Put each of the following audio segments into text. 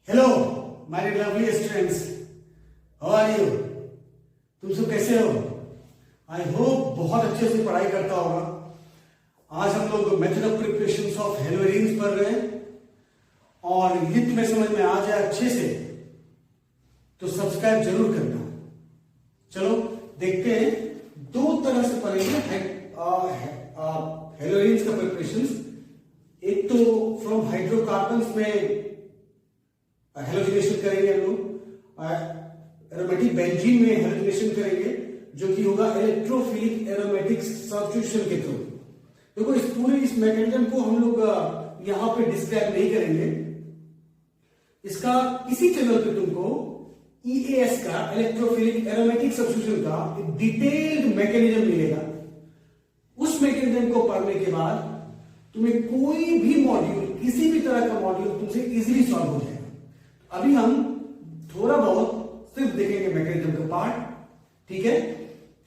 Hello my lovely students, how are you? तुम सब कैसे हो? आई होप बहुत अच्छे से पढ़ाई करता होगा। आज हम लोग मेथड ऑफ प्रिपरेशन ऑफ हेलोइंस पढ़ रहे हैं और ये तुम्हें समझ में आ जाए अच्छे से तो सब्सक्राइब जरूर करना। चलो देखते हैं, दो तरह से पढ़ेंगे हेलोइंस का प्रिपरेशन। एक तो फ्रॉम हाइड्रोकार्बन्स में हेलोजिनेशन करेंगे हम लोग, एरोमेटिक बेंजीन में हेलोजिनेशन करेंगे जो कि होगा इलेक्ट्रोफिलिक एरोमेटिक सब्स्टिट्यूशन के थ्रू। देखो इस मैकेनिज्म को हम लोग यहां पे डिस्क्राइब नहीं करेंगे। इसका इसी चैनल पे तुमको EAS का इलेक्ट्रोफिलिक एरोमेटिक सब्स्टिट्यूशन का एक डिटेल्ड मैकेनिज्म मिलेगा। उस मैकेनिज्म को पढ़ने के बाद तुम्हें कोई भी मॉड्यूल, किसी भी तरह का मॉड्यूल तुमसे इजीली सॉल्व हो जाएगा। अभी हम थोड़ा बहुत सिर्फ देखेंगे मैकेनिज्म का पार्ट, ठीक है?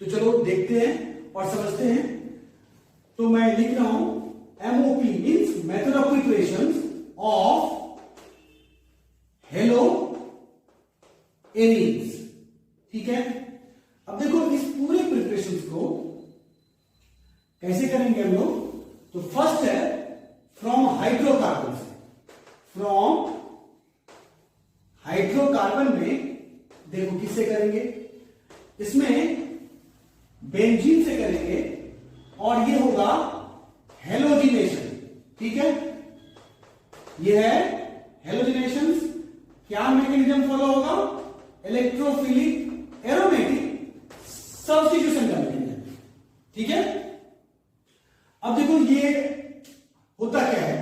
तो चलो देखते हैं और समझते हैं। तो मैं लिख रहा हूं MOP means method of preparation of hello Aries, ठीक है? अब देखो इस पूरे प्रिपरेशन को कैसे करेंगे हम लोग। तो फर्स्ट है फ्रॉम हाइड्रोकार्बन से। फ्रॉम हाइड्रोकार्बन में देखो किससे करेंगे, इसमें बेंजीन से करेंगे और ये होगा हेलोजिनेशन, ठीक है? ये है हेलोजिनेशन। क्या मैकेनिज्म फॉलो होगा? इलेक्ट्रोफिलिक एरोमेटिक सब्स्टिट्यूशन का मैकेनिज्म, ठीक है? अब देखो ये होता क्या है,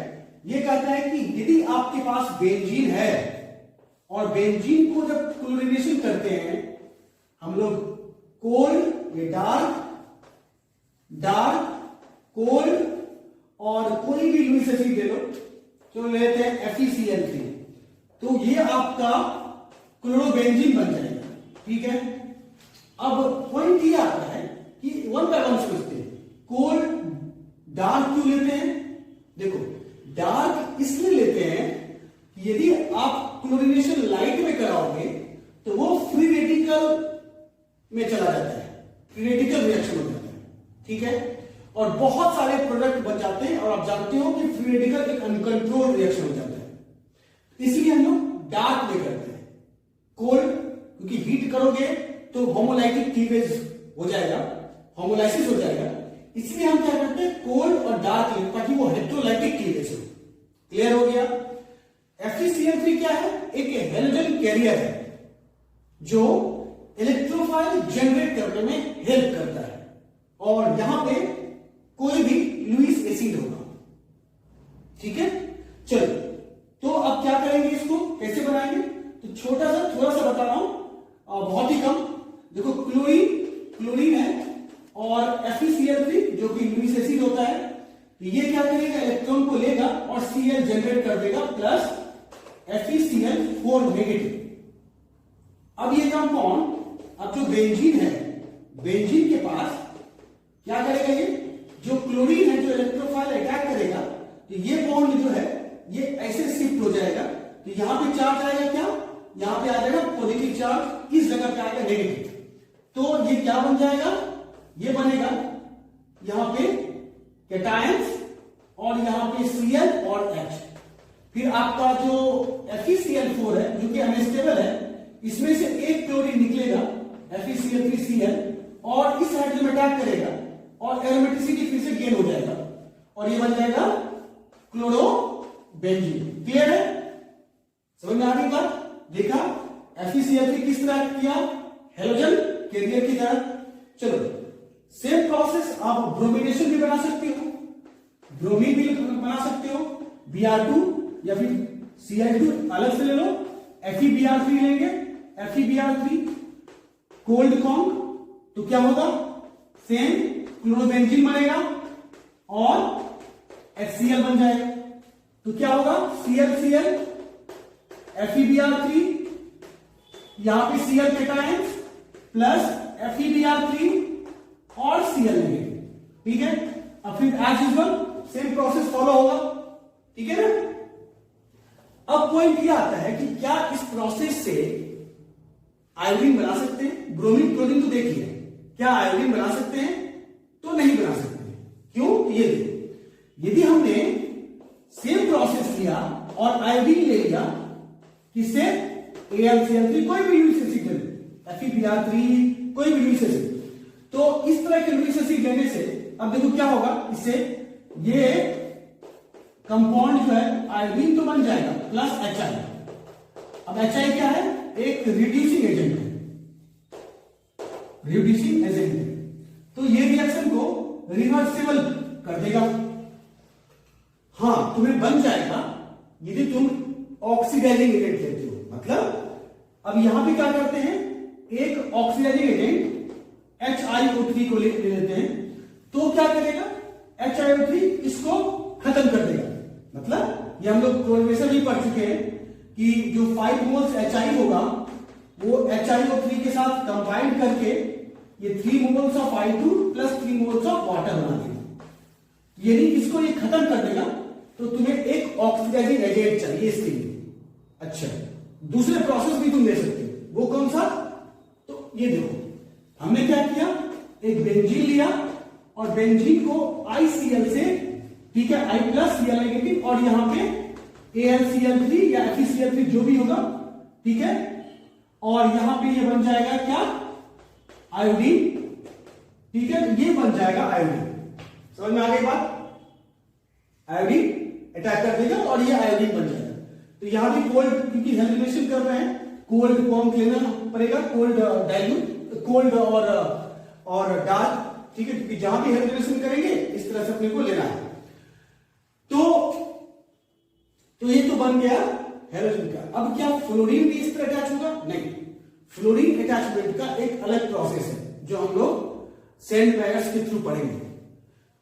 ये कहता है कि यदि आपके पास बेंजीन है और बेंजीन को जब क्लोरीनेशन करते हैं हम लोग, कोल्ड या डार्क कोल्ड और कोई भी लुईस एसिड ले लो, तो लेते हैं FeCl3, तो ये आपका क्लोरोबेंजीन बन जाएगा, ठीक है? अब पॉइंट ये आता है कि वन बाय वन सोचते हैं, कोल्ड डार्क क्यों लेते हैं? देखो डार्क इसलिए लेते हैं कि यदि आप क्लोरीनेशन लाइट में कराओगे तो वो फ्री रेडिकल में चला जाता है, फ्री रेडिकल रिएक्शन हो जाता है, ठीक है? और बहुत सारे प्रोडक्ट बन जाते हैं और आप जानते हो कि फ्री रेडिकल एक अनकंट्रोल रिएक्शन हो जाता है। इसलिए हम लोग डार्क में करते हैं। कोल्ड क्योंकि हीट करोगे तो होमोलाइटिक क्लीवेज हो जाएगा, होमोलाइसिस हो जाएगा, इसलिए हम क्या करते हैं कोल्ड और डार्क लेते ताकि वो हेटेरोलाइटिक क्लीवेज हो। क्लियर हो गया? FeCl3 क्या है? एक हेलोजन कैरियर है जो इलेक्ट्रोफाइल जनरेट करने में हेल्प करता है और यहां पे कोई भी लुईस एसिड होगा, ठीक है? चलो तो अब क्या करेंगे, इसको कैसे बनाएंगे? तो थोड़ा सा बता रहा हूं, बहुत ही कम। देखो क्लोरीन है और FeCl3 जो कि लुईस एसिड होता है, तो ये क्या करेगा, इलेक्ट्रॉन को लेगा और Cl जनरेट कर देगा प्लस FeCl4 नेगेटिव। अब ये कंपाउंड, अब जो बेंजीन है, बेंजीन के पास क्या करेगा, ये जो क्लोरीन है जो इलेक्ट्रोफाइल अटैक करेगा, तो ये बॉन्ड जो है ये ऐसे शिफ्ट हो जाएगा, तो यहां पे चार्ज आएगा, क्या यहां पे आ जाएगा पॉजिटिव चार्ज, इस जगह पे आएगा नेगेटिव। तो ये क्या बन जाएगा, ये बनेगा यहां पे कैटायंस और यहां पे Cl और H। फिर आपका जो FeCl4 है जो कि अनस्टेबल है, इसमें से एक क्लोरीन निकलेगा FeCl3Cl और इस हाइड्रोजन में अटैक करेगा और एरोमेटिसिटी फिर से गेन हो जाएगा और ये बन जाएगा क्लोरोबेंजीन। क्लियर है? समझ में आ गई बात? देखा FeCl3 किस तरह किया, हेलोजन कैरियर की तरह। चलो सेम प्रोसेस आप ब्रोमिनेशन भी बना सकते हो, ब्रोमीन भी बना सकते हो, Br2 या फिर Cl2 अलग से ले लो, FeBr3 लेंगे, FeBr3 कोल्ड कॉन्ग, तो क्या होगा, सेम क्लोरोबेंजीन बनेगा और HCl बन जाएगा, तो क्या होगा ClCl FeBr3, यहां पे Cl कैटायंस प्लस FeBr3 और Cl नेगेटिव, ठीक है? अब फिर as usual same process follow होगा, ठीक है ना? अब पॉइंट ये आता है कि क्या इस प्रोसेस से आयोडीन बना सकते हैं? ब्रोमीन क्लोरीन तो देखिए, क्या आयोडीन बना सकते हैं? तो नहीं बना सकते। क्यों? ये देखो, यदि हमने सेम प्रोसेस लिया और आयोडीन ले लिया, किससे? AlCl3, कोई भी यूरिक एसिड ले लो, FeBr3, कोई भी यूरिक एसिड, तो इस तरह के यूरिक एसिड लेने से अब देखो क्या होगा, इससे ये कंपाउंड जो है आयोडीन तो बन जाएगा प्लस HI। अब HI क्या है? एक रिड्यूसिंग एजेंट है, रिड्यूसिंग एजेंट है, तो ये रिएक्शन को रिवर्सिबल कर देगा। हाँ, तुम्हें बन जाएगा यदि तुम ऑक्सीडाइजिंग एजेंट लेते हो। मतलब अब यहां पे क्या करते हैं, एक ऑक्सीडाइजिंग एजेंट HiO3 को ले लेते हैं, तो क्या करेगा? HiO3 इसको खत्म कर देगा। मतलब ये हम लोग क्लोरीनेशन भी पढ़ चुके हैं कि जो 5 मोल्स HI होगा वो HiO3 के साथ कंबाइंड करके ये 3 moles of I2 plus 3 moles of water बना देगा। यदि इसको ये खत्म कर देगा तो तुम्हें एक ऑक्सीडाइजिंग एजेंट चाहिए इसके लिए। अच्छा, दूसरे प्रोसेस भी तुम ले सकते हो, वो कौन सा? तो ये देखो, हमने क्या किया, एक बेंजीन लिया और बेंजीन को ICl से, ठीक है, I प्लस Cl नेगेटिव, और यहां पे AlCl3 या FeCl3 जो भी होगा, ठीक है, और यहां पे ये बन जाएगा क्या? आयोडीन। ठीक है, ये बन जाएगा आयोडीन। समझ में आ गई बात? आयोडीन अटैक कर देगा और ये आयोडीन बन जाएगा। तो यहां भी कोल्ड, क्योंकि हेलिब्रेशन कर रहे हैं, कोल्ड कॉम्प लेना पड़ेगा, कोल्ड डाइल्यूट, कोल्ड और डार्क, ठीक है, क्योंकि जहां भी हेलिब्रेशन करेंगे इस तरह से अपने को लेना है। तो ये तो बन गया हेलोजन का। अब क्या फ्लोरीन भी इस तरह अटैच होगा? नहीं, फ्लोरीन अटैचमेंट का एक अलग प्रोसेस है जो हम लोग सेंट मेयर्स के थ्रू पढ़ेंगे।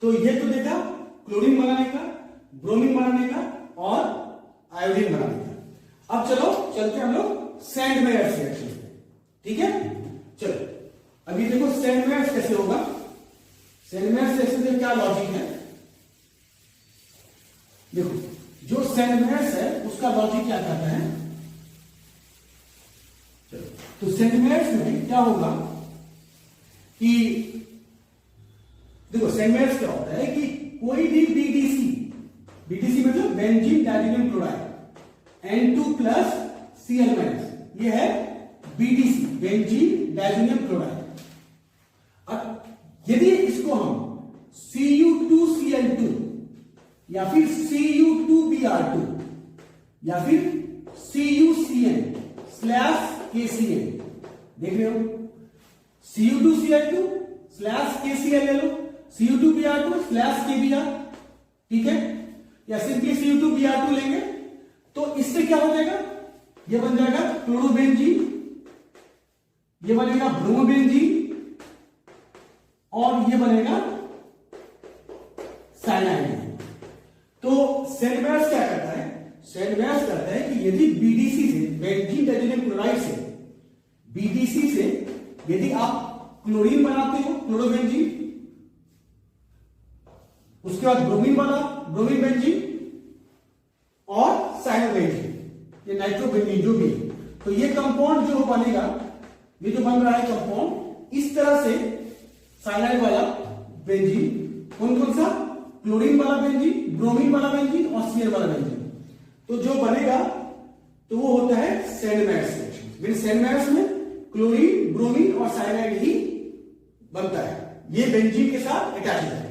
तो ये तो देखा क्लोरीन बनाने का, ब्रोमीन बनाने का और आयोडीन बनाने का। अब चलो चलते हम लोग सेंट मेयर्स रिएक्शन पे, ठीक है? चलो अभी देखो सेंट मेयर्स कैसे होगा। सेंट मेयर्स रिएक्शन में क्या लॉजिक है, देखो, जो सेंट मेयर्स है उसका लॉजिक क्या कहता है। तो सेंट मेयर्स में क्या होगा कि देखो, सेंट मेयर्स क्या होता है कि कोई भी बीडीसी मतलब benzene diazonium chloride N2 plus Cl minus, ये है बीडीसी, बेंजीन डाइजीनियम क्लोराइड। अब यदि इसको हम Cu2Cl2 या फिर Cu2Br2 या फिर CuCN KCN, देख रहे हो, Cu2Cl2 KCl ले लो, Cu2Br2 KBr, ठीक है, या सिंपली Cu2Br2 लेंगे तो इससे क्या हो जाएगा, ये बन जाएगा क्लोरोबेंजीन, ये बनेगा ब्रोमोबेंजीन और ये बनेगा साइनाइड। तो सेंट मेयर्स क्या करता है, सेंट मेयर्स कहता है कि यदि बीडीसी से, बेंजीन डाइजीनियम क्लोराइड से, बीडीसी से यदि आप क्लोरीन बनाते हो, क्लोरोबेंजीन, उसके बाद ब्रोमीन बना, ब्रोमीन बेंजीन और साइनोबेंजीन, ये नाइट्रोबेंजीन जो भी है, तो ये कंपाउंड जो बनेगा, ये जो बन रहा है कंपाउंड, इस तरह से साइनाइड वाला बेंजीन, कौन कौन सा, क्लोरीन वाला बेंजीन, ब्रोमीन वाला बेंजीन और Cl वाला बेंजीन, तो जो बनेगा तो वो होता है Sandmeyer's reaction. Sandmeyer's में क्लोरीन, ब्रोमीन और साइनाइड ही बनता है, ये बेंजीन के साथ अटैच हो जाएगा,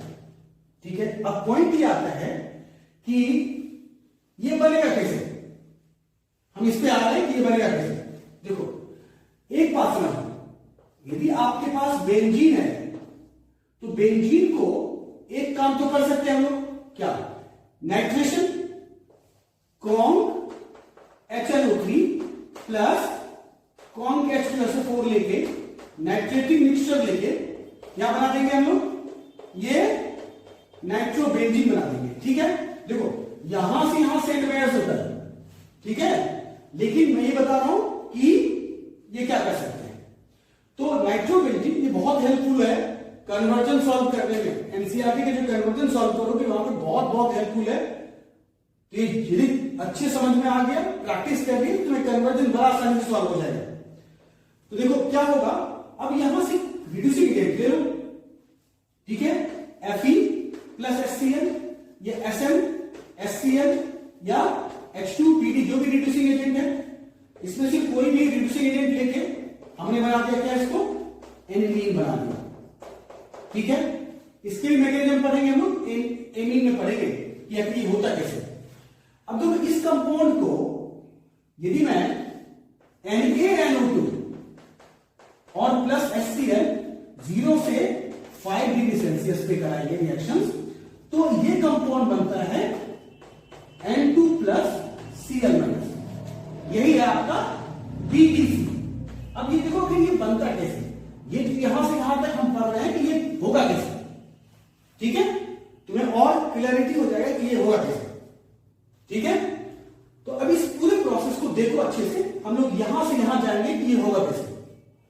ठीक है। अब पॉइंट ये आता है कि ये बनेगा कैसे, हम इस पे आ रहे हैं कि ये बनेगा कैसे। देखो एक बात सुना, यदि आपके पास बेंजीन है तो बेंजीन को एक काम तो कर सकते हैं हम लोग, क्या, nitration, conc HNO3 plus conc H2SO4 लेके, नाइट्रेटिक मिक्सचर लेके क्या बना देंगे हम लोग, ये नाइट्रोबेंजीन बना देंगे, ठीक है। देखो यहां से यहां सेंट मेयर्स होता है, ठीक है, लेकिन मैं ये बता रहा हूं कि ये क्या कर सकते हैं। तो नाइट्रोबेंजीन ये बहुत हेल्पफुल है कन्वर्जन सॉल्व करने में, एनसीईआरटी के जो कन्वर्जन सॉल्व करोगे वहां पे बहुत बहुत हेल्पफुल है। तो ये यदि अच्छे समझ में आ गया, प्रैक्टिस कर लिए, तुम्हें कन्वर्जन बड़ा आसानी से सॉल्व हो जाएगा। तो देखो क्या होगा, अब यहां से रिड्यूसिंग एजेंट ले लो, ठीक है, Fe प्लस HCl, ये Sn HCl या H2PD जो भी रिड्यूसिंग एजेंट है, इसमें से कोई भी रिड्यूसिंग एजेंट लेके हमने बना दिया क्या, इसको एनिलीन बना दिया, ठीक है। इसके भी मैकेनिज्म पढ़ेंगे हम लोग, एमीन में पढ़ेंगे कि ये होता कैसे। अब देखो इस कंपाउंड को यदि मैं NaNO2 और प्लस HCl 0 से 5 डिग्री सेल्सियस पे कराएंगे रिएक्शंस, तो ये कंपाउंड बनता है N2 प्लस Cl माइनस, यही है आपका BTC। अब ये देखो कि ये बनता कैसे, ये यहां से यहां तक हम पढ़ रहे हैं कि ये होगा कैसे, ठीक है, तुम्हें और क्लैरिटी हो जाएगा कि ये होगा कैसे, ठीक है। तो अब इस पूरे प्रोसेस को देखो अच्छे से, हम लोग यहां से यहां जाएंगे कि ये होगा कैसे,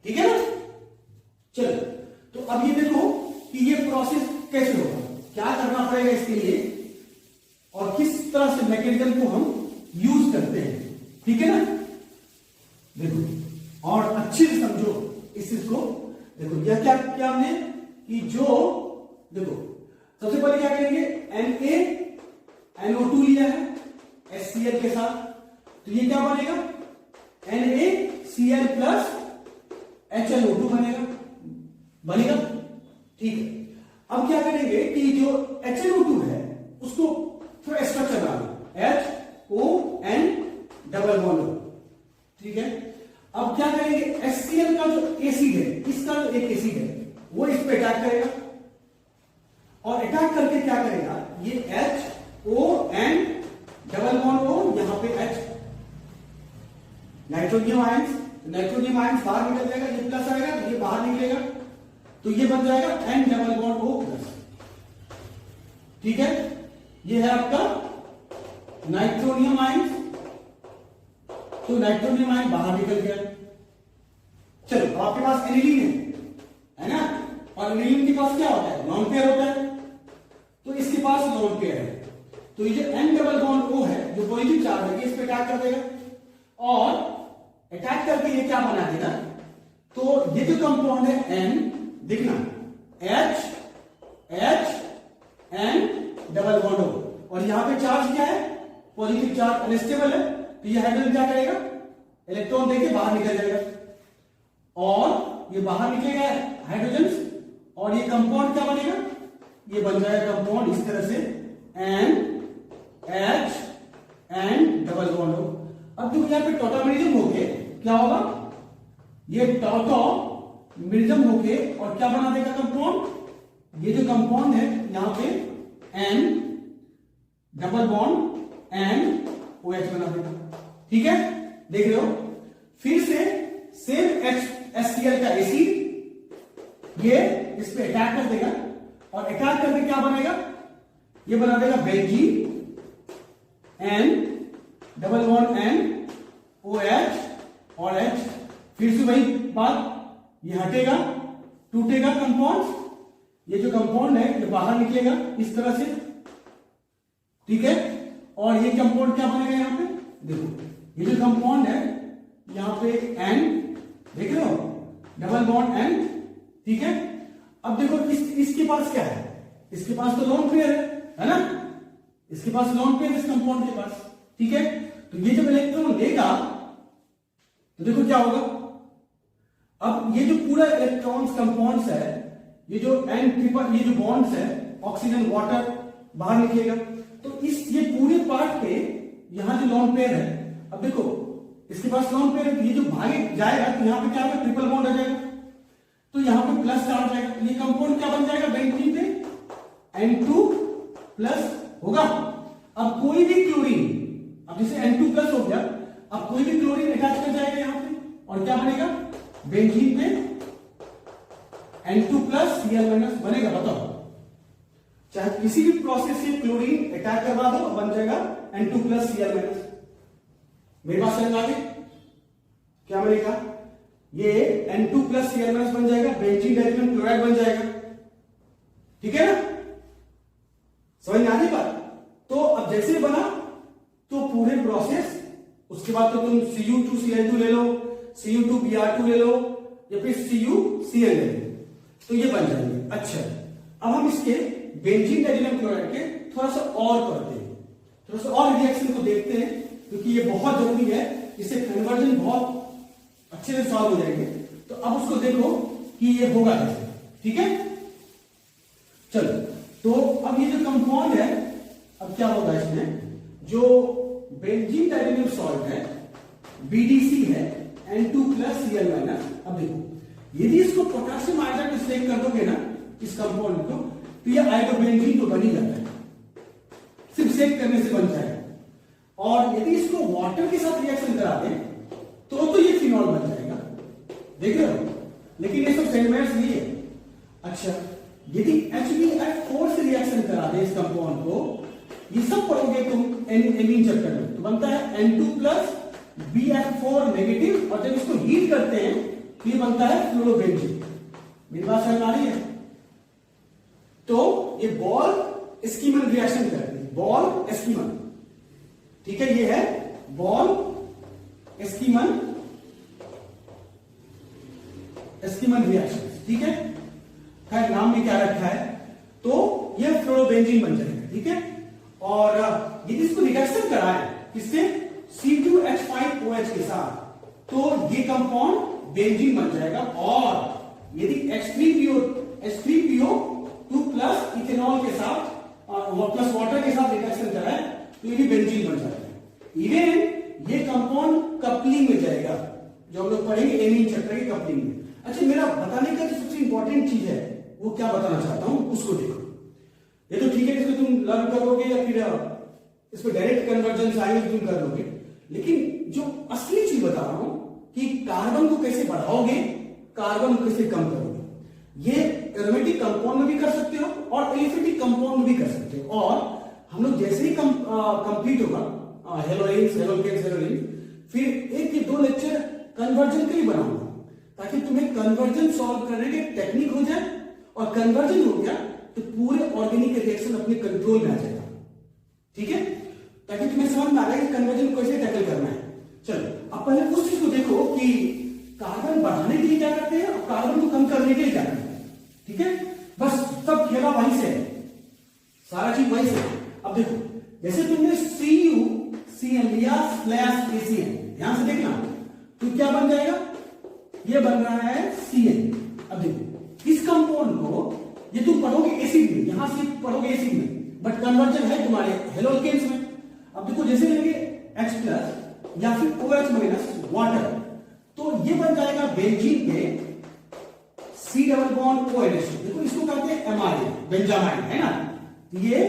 ठीक है ना। चलो, तो अब ये देखो कि ये प्रोसेस कैसे होगा, क्या करना पड़ेगा इसके लिए, और किस तरह से मैकेनिज्म को हम यूज करते हैं, ठीक है ना। देखो और अच्छे से समझो इस चीज को। देखो यह क्या क्या हमने कि जो देखो सबसे पहले क्या करेंगे, NaNO2 लिया है HCl के साथ, तो ये क्या बनेगा, NaCl प्लस HNO2 बनेगा, ठीक है। अब क्या करेंगे कि जो HNO2 है उसको थोड़ा स्ट्रक्चर बना दो, HON डबल बॉन्ड, ठीक है। अब क्या करेंगे, HCl का जो एसिड है, इसका जो एक एसिड है वो इस पे अटैक करेगा, और अटैक करके क्या करेगा, ये HON डबल बॉन्ड O, यहां पे H नाइट्रोजन आयंस बाहर निकल जाएगा, ये प्लस आएगा तो ये बाहर निकलेगा, तो ये बन जाएगा N double bond O plus, ठीक है। ये है आपका नाइट्रोनियम आयंस, तो नाइट्रोनियम आयन बाहर निकल गया। चलो आपके पास एनिलीन है ना, और एनिलीन के पास क्या होता है, लॉन पेयर होता है, तो इसके पास लॉन पेयर है, तो ये जो N डबल बॉन्ड O है जो पॉजिटिव चार्ज है, इस पे अटैक कर देगा, और अटैक करके ये क्या बना देगा, तो ये जो कंपाउंड है N, देखना H N double bond O, और यहां पे चार्ज क्या है, पॉजिटिव चार्ज, अनस्टेबल है, तो ये हाइड्रोजन क्या करेगा, इलेक्ट्रॉन देके बाहर निकल जाएगा, और ये बाहर निकलेगा हाइड्रोजन, और ये कंपाउंड क्या बनेगा, ये बन जाएगा कंपाउंड इस तरह से NH N double bond O। अब देखो यहां पे टॉटोमेरिज्म होके क्या होगा, ये टॉटोमेरिज्म होके और क्या बना देगा कंपाउंड, ये जो कंपाउंड है यहां पे N डबल बॉन्ड NOH बना देगा, ठीक है, देख रहे हो। फिर से सेम HCl का एसिड ये इस पे अटैक कर देगा, और अटैक करके क्या बनेगा, ये बना देगा benzene N double bond NOH और H, फिर से वही बात, ये हटेगा, टूटेगा कंपाउंड, ये जो कंपाउंड है ये बाहर निकलेगा इस तरह से, ठीक है, और ये कंपाउंड क्या बनेगा, यहां पे देखो ये जो कंपाउंड है यहां पे N, देख रहे हो, डबल बॉन्ड N, ठीक है। अब देखो इसके पास क्या है, इसके पास तो लोन पेयर है ना, इसके पास लोन पेयर इस कंपाउंड के पास, ठीक है। तो ये जब इलेक्ट्रॉन लेगा तो देखो क्या होगा, अब ये जो पूरा इलेक्ट्रॉन्स कंपाउंड्स है, ये जो N ट्रिपल, ये जो बॉन्ड्स है ऑक्सीजन वाटर बाहर निकलेगा, तो इस ये पूरे पार्ट पे यहां जो लोन पेयर है, अब देखो इसके पास लोन पेयर है, ये जो भागे जाएगा तो यहां पे क्या होगा, ट्रिपल बॉन्ड आ जाएगा, तो यहां पे प्लस चार्ज आएगा, ये कंपाउंड क्या बन जाएगा, बेंजीन पे N2 प्लस होगा। अब कोई भी क्लोरीन, अब जैसे N2 प्लस हो गया, अब कोई भी क्लोरीन अटैच कर जाएगा यहां पे, और क्या बनेगा, बेंजीन पे N2 प्लस Cl माइनस बनेगा, बताओ। चाहे किसी भी प्रोसेस से क्लोरीन अटैक करवा दो, बन जाएगा N2 प्लस Cl माइनस। मेरे पास समझ आ गई क्या बनेगा, ये N2 प्लस Cl माइनस बन जाएगा, बेंजीन डाइक्लोराइड क्लोराइड बन जाएगा, ठीक है ना, समझ में आ गई बात। तो अब जैसे बना तो पूरे प्रोसेस, उसके बाद तो तुम Cu2Cl2 ले लो, Cu2Br2 ले लो, या फिर CuCl ले लो, तो ये बन जाएंगे। अच्छा, अब हम इसके बेंजीन डाइजेनियम क्लोराइड के थोड़ा सा और करते हैं, थोड़ा सा और रिएक्शन को देखते हैं, क्योंकि ये बहुत जरूरी है, इससे कन्वर्जन बहुत अच्छे से सॉल्व हो जाएंगे। तो अब उसको देखो कि ये होगा कैसे, ठीक है। चलो, तो अब ये जो कंपाउंड है, अब क्या होगा इसमें, जो बेंजीन डाइजेनियम सॉल्ट है BDC है N2+Cl-। अब देखो, यदि इसको पोटेशियम आयोडाइड से स्टेक कर दोगे ना इस कंपाउंड को, तो ये आयोडोबेंजीन तो बन ही जाता है, सिर्फ सेक करने से बन जाएगा। और यदि इसको वाटर के साथ रिएक्शन करा दें तो ये फिनॉल बन जाएगा, देख रहे हो। लेकिन ये सब सेगमेंट्स नहीं है। अच्छा, यदि HbF4 से रिएक्शन करा दें इस कंपाउंड को, ये सब पढ़ोगे तुम एमीन चैप्टर में, तो बनता है N2+BF4 नेगेटिव, और जब इसको हीट करते हैं तो ये बनता है फ्लोरोबेंजीन। मेरी बात समझ आ रही है। तो ये बॉल एस्कीमन रिएक्शन करती है, बॉल एस्कीमन, ठीक है, ये है बॉल एस्कीमन रिएक्शन, ठीक है। खैर नाम में क्या रखा है, तो ये फ्लोरोबेंजीन बन जाएगा, ठीक है। और यदि इसको रिडक्शन कराए किससे, C2H5OH के साथ, तो ये कंपाउंड बेंजीन बन जाएगा। और यदि H3PO2 प्लस इथेनॉल के साथ प्लस वाटर के साथ रिडक्शन कराए तो ये भी बेंजीन बन जाएगा। इवन ये कंपाउंड कपलिंग में जाएगा, जो हम लोग पढ़ेंगे एमीन चैप्टर की कपलिंग में। अच्छा, मेरा बताने का जो सबसे इंपॉर्टेंट चीज है वो क्या बताना चाहता हूं, उसको देखो। ये तो ठीक है, इसको तुम लर्न करोगे या फिर इस पर डायरेक्ट कन्वर्जन आएंगे तुम कर लोगे, लेकिन जो असली चीज बता रहा हूं कि कार्बन को कैसे बढ़ाओगे, कार्बन को कैसे कम करोगे, ये एरोमेटिक कंपाउंड में भी कर सकते हो और एलिफेटिक कंपाउंड में भी कर सकते हो। और हम लोग जैसे ही कंप्लीट होगा हेलोइंस, फिर एक या दो लेक्चर कन्वर्जन के लिए बनाऊंगा, ताकि तुम्हें कन्वर्जन सॉल्व करने के टेक्निक हो जाए, और कन्वर्जन हो गया तो पूरे ऑर्गेनिक रिएक्शन अपने कंट्रोल में आ जाएगा, ठीक है, ताकि तुम्हें समझ में आ जाए कि कन्वर्जन कैसे टैकल करना है। चलो, अब पहले उस चीज को देखो कि कार्बन बढ़ाने के लिए क्या करते हैं और कार्बन को कम करने के लिए क्या करते हैं, ठीक है। बस सब खेला वहीं से है, सारा चीज वहीं से है। अब देखो, जैसे तुमने CuCl लिया /ACN, ध्यान से देखना, तो क्या बन जाएगा, ये बन रहा है Cn। अब देखो, इस कंपाउंड को ये तुम पढ़ोगे एसिड में, यहां से पढ़ोगे एसिड में, बट कन्वर्जन है तुम्हारे हेलोकेन्स में। अब देखो, जैसे लेंगे H+ या फिर OH- वाटर, तो ये बन जाएगा बेंजीन पे C♯ONH। देखो, इसको कहते हैं एमाइड, बेंजामाइड है ना, ये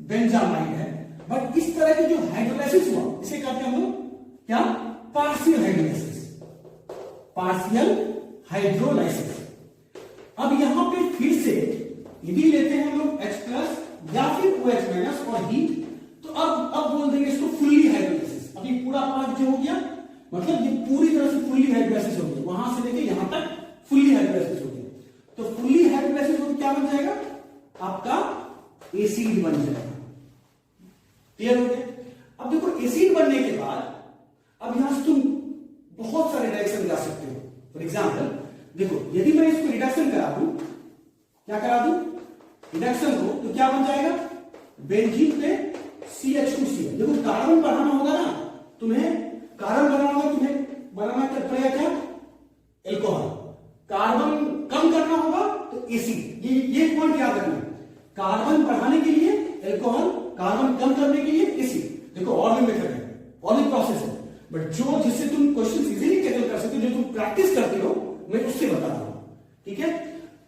बेंजामाइड है। बट इस तरह की जो हाइड्रोलाइसिस हुआ, इसे कहते हैं हम लोग क्या, पार्शियल हाइड्रोलाइसिस। अब यहां पे फिर से यदि लेते हैं हम लोग H+ या फिर OH- और हीट, तो अब बोल देंगे इसको फुल्ली हाइड्रोलाइसिस। अभी पूरा पार्ट जो हो गया, मतलब ये पूरी तरह से फुल्ली हाइड्रोलाइसिस हो गया, वहां से लेके यहां तक फुल्ली हाइड्रोलाइसिस हो गया। तो फुल्ली हाइड्रोलाइसिस हो तो क्या बन जाएगा, आपका एसिड बन जाएगा। क्लियर हो गया। अब देखो, एसिड बनने के बाद अब यहां से तुम बहुत सारे रिएक्शन जा सकते हो। फॉर एग्जाम्पल देखो, यदि मैं इसको रिडक्शन करा दूं, क्या करा दूं रिडक्शन को, तो क्या बन जाएगा, बेंजीन पे CH2Cl। देखो, कार्बन बढ़ाना होगा ना तुम्हें, कार्बन बनाना होगा तुम्हें, बनाना क्या पड़ेगा, क्या, एल्कोहल। कार्बन कम करना होगा तो एसिड। ये पॉइंट याद रखना, कार्बन बढ़ाने के लिए एल्कोहल, कार्बन कम करने के लिए एसिड। देखो, और भी मेथड है, और भी प्रोसेस है, बट जो जिससे तुम क्वेश्चन इजीली टैकल कर सकते हो, जो तुम प्रैक्टिस करते हो, मैं उससे बता रहा हूं, ठीक है।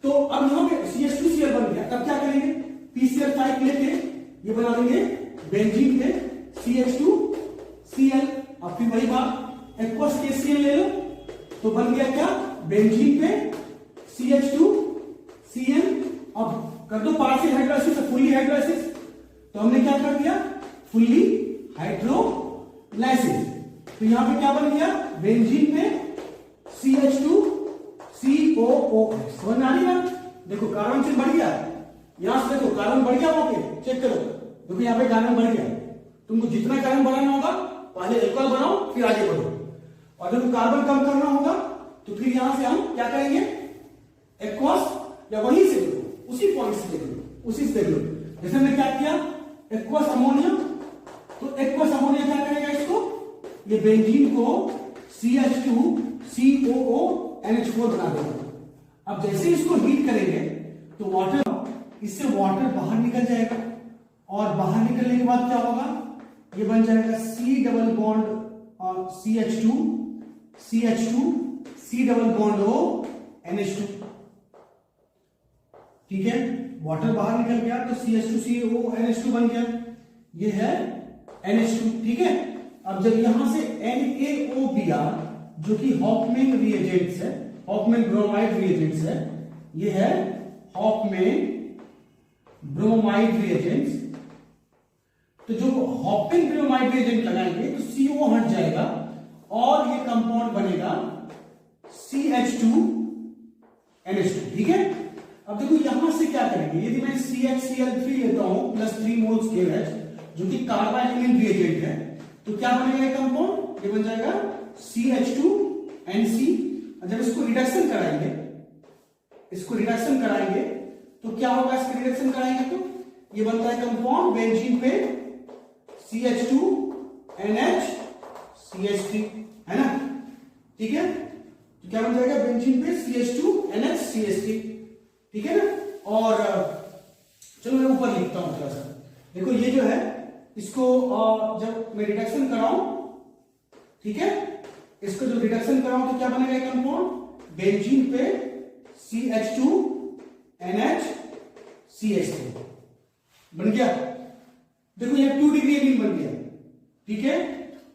तो अब यहां पे CH2Cl बन गया, तब क्या करेंगे, PCl5 लेके ये बना देंगे बेंजीन पे CH2Cl। अब फिर वही बात, एक्वस KCl ले लो, तो बन गया क्या, बेंजीन पे CH2Cl। अब कर दो पार्शियल हाइड्रोलाइसिस, फुल्ली हाइड्रोलाइसिस, तो हमने क्या कर दिया, फुल्ली हाइड्रोलाइसिस। तो यहां पे क्या बन गया, बेंजीन पे CH2COOH। समझ में आ रही बात। देखो, कार्बन से बढ़ गया, यहां से देखो कार्बन बढ़ गया, वहां पे चेक करो, देखो यहां पे कार्बन बढ़ गया, तुमको जितना कार्बन बढ़ाना होगा पहले अल्कोहल बनाओ फिर आगे बढ़ो, और जब कार्बन कम करना होगा तो फिर यहां से हम क्या करेंगे, एक्वस या वहीं से देखो, उसी पॉइंट से देख लो, उसी से देख लो। जैसे हमने क्या किया, एक्वस अमोनिया, तो एक्वस अमोनिया क्या करेगा इसको, ये बेंजीन को CH2COO NH4 बना देगा। अब जैसे इसको हीट करेंगे तो वाटर, इससे वाटर बाहर निकल जाएगा, और बाहर निकलने के बाद क्या होगा, ये बन जाएगा C डबल बॉन्ड और CH2 C double bond O NH2। ठीक है, वाटर बाहर निकल गया तो CH2CO NH2 बन गया, ये है NH2। ठीक है, अब जब यहां से NaOBr जो कि हॉफमैन रिएजेंट्स है, हॉफमैन ब्रोमाइड रिएजेंट्स है, ये है हॉफमैन ब्रोमाइड रिएजेंट्स। तो जो हॉफमैन ब्रोमाइड रिएजेंट लगाएंगे तो CO हट जाएगा और ये कंपाउंड बनेगा CH2 NH2। ठीक है, अब देखो यहां से क्या करेंगे, यदि मैं CHCl3 लेता हूं प्लस 3 मोल्स KOH जो कि कार्बाइनिल रिएजेंट है, तो क्या बनेगा ये कंपाउंड, ये बन जाएगा CH2NC। जब इसको रिडक्शन कराएंगे, इसको रिडक्शन कराएंगे तो क्या होगा, इसको रिडक्शन कराएंगे तो ये बनता है कंपाउंड बेंजीन पे CH2NH CH3, है ना। ठीक है, तो क्या बन जाएगा, बेंजीन पे CH2NH CH3। ठीक है ना, और चलो मैं ऊपर लिखता हूं थोड़ा सा, देखो ये जो है इसको जब मैं रिडक्शन कराऊं, ठीक है, इसको जब रिडक्शन कराऊं तो क्या बनेगा कंपाउंड, बेंजीन पे CH2NH CH3 बन गया। देखो ये 2 डिग्री एमीन बन गया। ठीक है,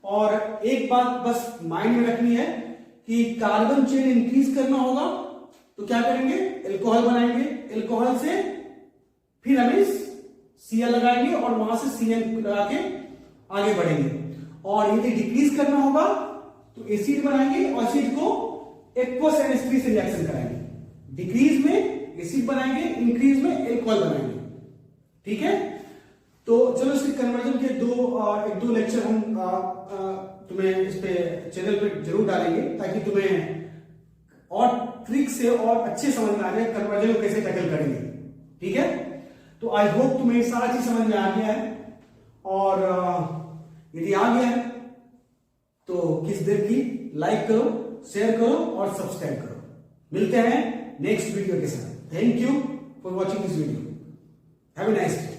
और एक बात बस माइंड में रखनी है कि कार्बन चेन इंक्रीज करना होगा तो क्या करेंगे, एल्कोहल बनाएंगे, एल्कोहल से फिर हम इस Cl लगाएंगे और वहां से Cn लगा के आगे बढ़ेंगे, और यदि डिक्रीज करना होगा तो एसिड बनाएंगे और एसिड को एक्वस NH3 से रिएक्शन कराएंगे, डिक्रीज में एसिड बनाएंगे, इंक्रीज में एल्कोहल बनाएंगे। ठीक है, तो चलो इसके कन्वर्जन के एक दो लेक्चर हम तुम्हें इस पे चैनल पे जरूर डालेंगे ताकि तुम्हें और ट्रिक से और अच्छे समझ में आ जाए कन्वर्जन को कैसे टैकल करेंगे। ठीक है, तो आई होप तुम्हें सारा चीज समझ में आ गया है, और यदि आ गया है तो किस देर की लाइक करो, शेयर करो और सब्सक्राइब करो। मिलते हैं नेक्स्ट वीडियो के साथ। Thank you for watching this video. Have a nice day.